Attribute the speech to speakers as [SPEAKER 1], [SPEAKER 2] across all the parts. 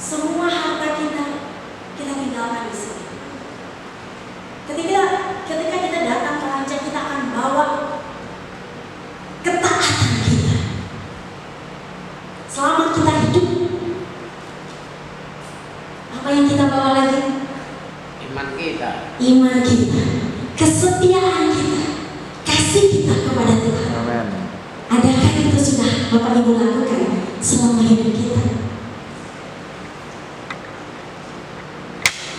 [SPEAKER 1] semua harta kita tinggalkan di sini. Ketika kita datang ke Lancar, kita akan bawa ketaatan kita. Selama kita hidup, apa yang kita bawa lagi? Iman kita, kesetiaan kita, kasih kita kepada Tuhan.
[SPEAKER 2] Amen.
[SPEAKER 1] Adakah itu sudah Bapak Ibu lakukan selama hidup kita?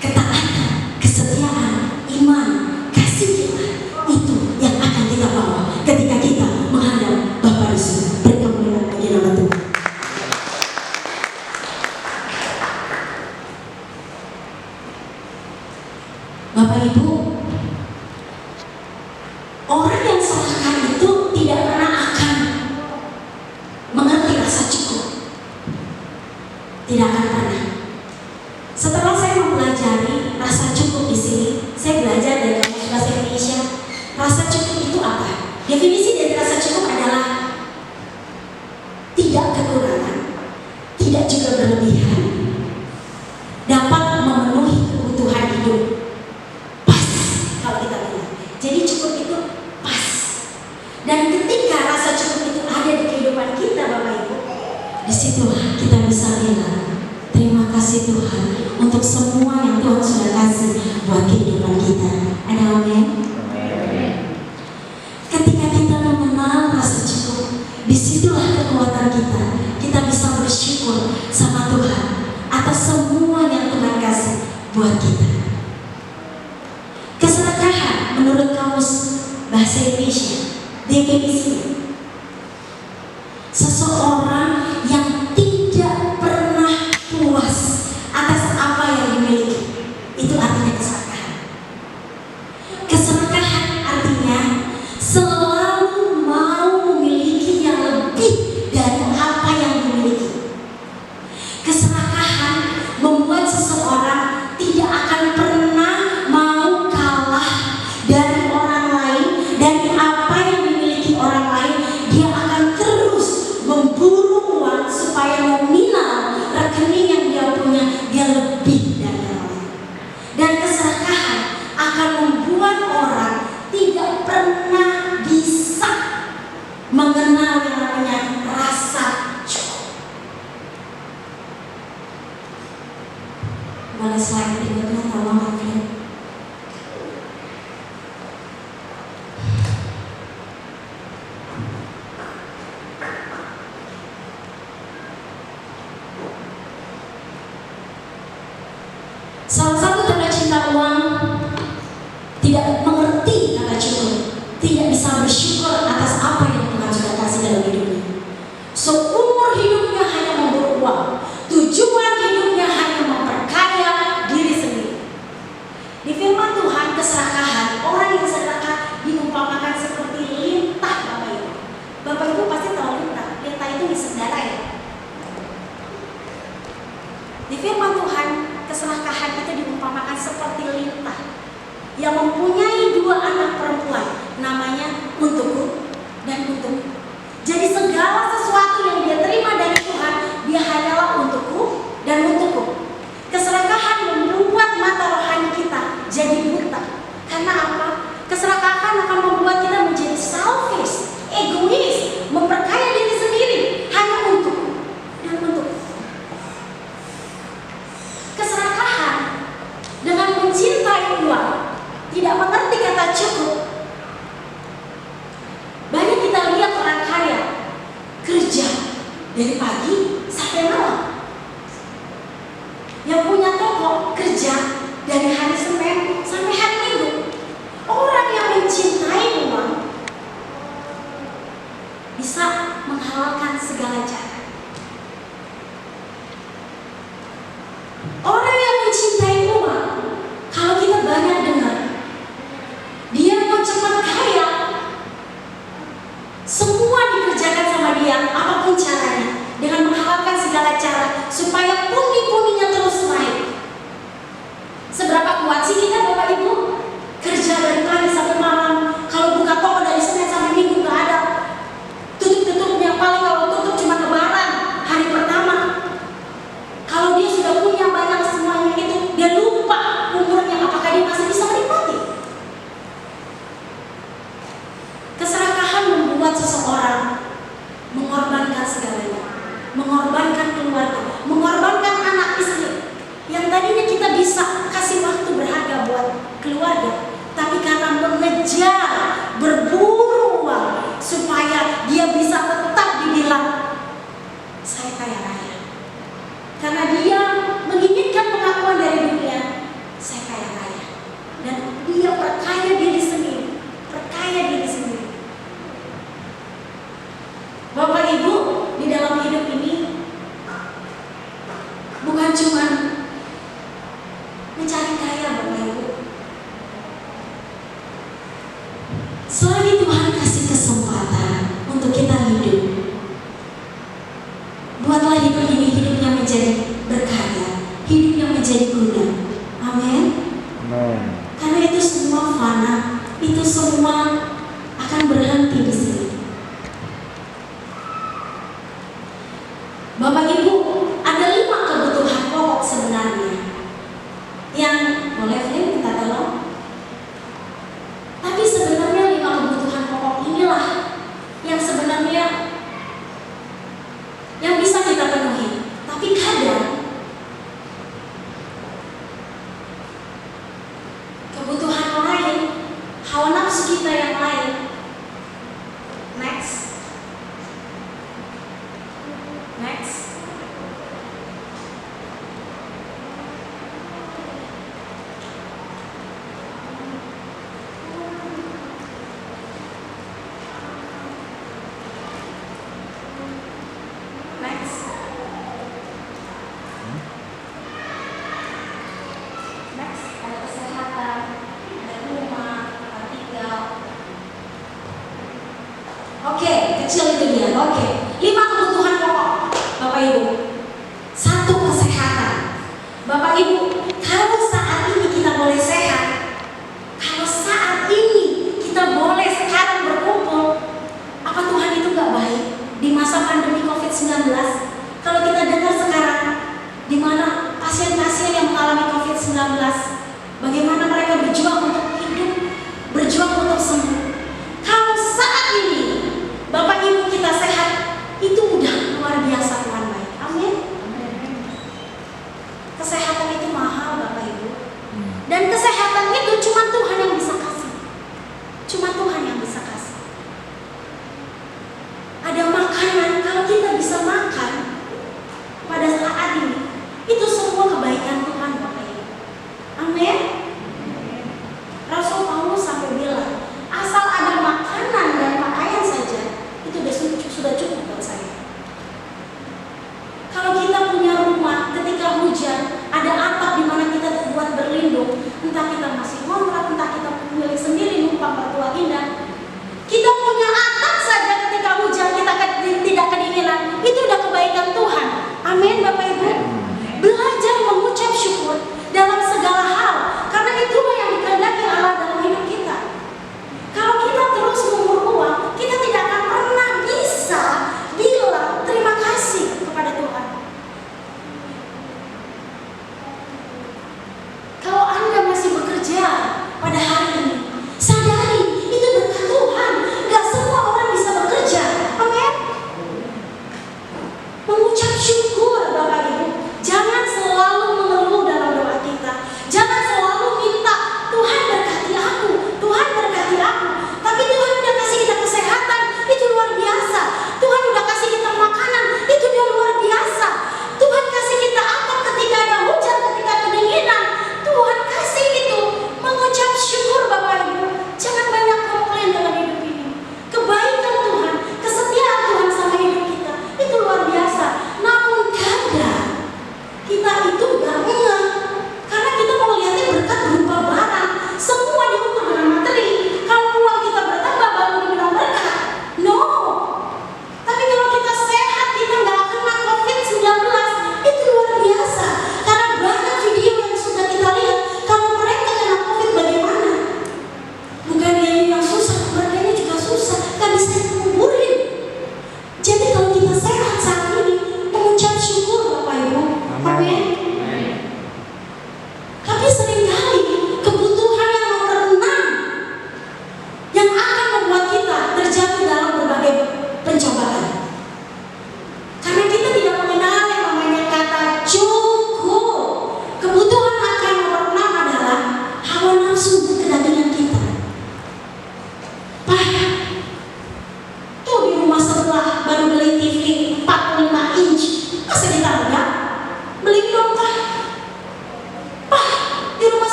[SPEAKER 1] Ketaatan, kesetiaan, iman, kasih kita, itu yang akan kita bawa ketika kita menghadap Bapa di surga. Berkemuliaan bagi nama Tuhan. Bapak Ibu, orang yang serakah itu tidak pernah akan mengerti rasa cukup. Tidak akan pernah. Setelah saya mempelajari rasa cukup di sini, saya belajar dari Kamus Bahasa Indonesia. Rasa cukup itu apa? Definisi dari rasa cukup adalah tidak kekurangan, tidak juga berlebihan, dapat memenuhi kebutuhan hidup. Pas kalau kita bilang. Jadi cukup itu pas. Dan ketika rasa cukup itu ada di kehidupan kita, Bapak Ibu, disitulah kita bisa bilang, terima kasih Tuhan untuk semua yang Tuhan sudah kasih buat kehidupan kita. Ada amin? Ketika kita mengenal rasa cukup, disitulah kekuatan kita. Kita bisa bersyukur sama Tuhan atas semua yang Tuhan kasih buat kita. Keserakahan menurut Kamus Bahasa Indonesia, definisinya seseorang yang tidak pernah puas atas apa yang dimiliki. Itu artinya keserakahan. Keserakahan artinya selalu mau memiliki yang lebih dari apa yang dimiliki. Keserakahan membuat seseorang tidak akan pernah mau kalah dari orang lain, dari apa yang dimiliki orang lain. Dia akan terus memburu uang supaya nominal rekening yang dia punya dia lebih dari orang lain. Dan keserakahan akan membuat orang tidak pernah bisa mengenal yang namanya rasa cukup. Boleh slide berikutnya, tolong Andrea. Salah satu tanda cinta uang tidak mengerti kata cukup, tidak bisa bersyukur atas apa yang Tuhan sudah kasih dalam hidupnya. Seumur hidupnya hanya memburu uang, tujuan hidupnya hanya memperkaya diri sendiri. Di firman Tuhan, keserakahan, orang yang serakah diumpamakan seperti lintah, Bapak Ibu. Bapak Ibu pasti tahu lintah. Lintah itu ngisep darah ya. Di firman Tuhan, keserakahan itu diumpamakan seperti lintah yang mempunyai dua anak perempuan, namanya untukku dan untukku. Jadi segala sesuatu yang dia terima dari Tuhan, dia hanyalah untukku dan untukku. Keserakahan membuat mata rohani kita jadi buta. Karena apa? Keserakahan akan membuat kita menjadi selfish, egois, memperkaya diri sendiri hanya untukku dan untukku. Keserakahan dengan mencintai uang, tidak mengerti kata cukup. Banyak kita lihat orang kaya kerja dari pagi sampai malam. Yang punya toko kerja dari hari Senin sampai hari Minggu. Orang yang mencintai uang bisa menghalalkan segala cara. Orang yang mencintai uang, kalau kita banyak dengar, dia mau cepat kaya, semua dikerjakan sama dia, apapun caranya, dengan menghalalkan segala cara supaya pundi-pundinya terus naik. Seberapa kuat sih kita, Bapak Ibu? Kerja dari pagi sampai malam, kalau buka toko dari Senin sampai Minggu nggak ada. Tutup-tutupnya paling kalau tutup cuma Lebaran hari pertama. Kalau dia sudah keluarga, mengorbankan anak istri. Yang tadinya kita bisa kasih waktu berharga buat keluarga, tapi karena mengejar, berburu uang supaya dia bisa tetap dibilang saya kaya raya. Karena dia menginginkan pengakuan dari dunia, saya kaya raya. Dan dia perkaya diri sendiri, perkaya diri sendiri. Bapak Ibu, di dalam hidup ini bukan cuma mencari kaya, Bapak Ibu. Selagi Tuhan kasih kesempatan untuk kita hidup, buatlah hidup ini hidup yang menjadi berkarya, hidup yang menjadi guna. Amin. Karena itu semua fana, itu semua akan berhenti di sini. Bapak Ibu, ada 5 kebutuhan pokok sebenarnya yang boleh kita tolong. Tapi sebenarnya 5 kebutuhan pokok inilah yang sebenarnya yang bisa kita penuhi. Tapi kadang kebutuhan lain, hawa nafsu kita yang lain. Next. Ada kesehatan, ada rumah, ada tinggal. Oke, kecil itu dia. Oke, 5 kebutuhan pokok, Bapak Ibu. 1, kesehatan. Bapak Ibu, kalau saat ini kita boleh sehat, kalau saat ini kita boleh sekarang berkumpul, apa Tuhan itu gak baik di masa pandemi COVID-19? Kalau kita dengar sekarang, di mana pasien-pasien yang mengalami COVID-19, bagaimana mereka berjuang untuk hidup, berjuang untuk sembuh. Kalau saat ini Bapak Ibu kita sehat, itu udah luar biasa Tuhan baik. Amin. Kesehatan itu mahal Bapak Ibu. Dan kesehatan itu cuma Tuhan yang bisa kasih. Cuma Tuhan yang bisa kasih. Ada makanan, kalau kita bisa makan pada saat ini, itu semua kebaikan Tuhan Bapak Ibu. Amin. Rasul Paulus sampai bilang, asal ada makanan dan pakaian saja, itu sudah cukup buat saya. Kalau kita punya rumah, ketika hujan, ada atap di mana kita buat berlindung, entah kita masih ngontrak, entah kita milik sendiri numpang mertua indah, kita punya atap saja ketika hujan, kita tidak kedinginan, itu udah kebaikan Tuhan. Amin Bapak Ibu. Belajar mengucap syukur dalam segala hal, karena itulah yang dikehendaki Allah dalam hidup kita. Kalau kita terus mengumur uang, kita tidak akan pernah bisa bilang terima kasih kepada Tuhan. Kalau Anda masih bekerja pada hari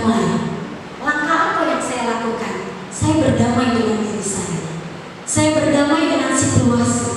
[SPEAKER 1] berdamai. Langkah apa yang saya lakukan? Saya berdamai dengan diri saya. Saya berdamai dengan situasi.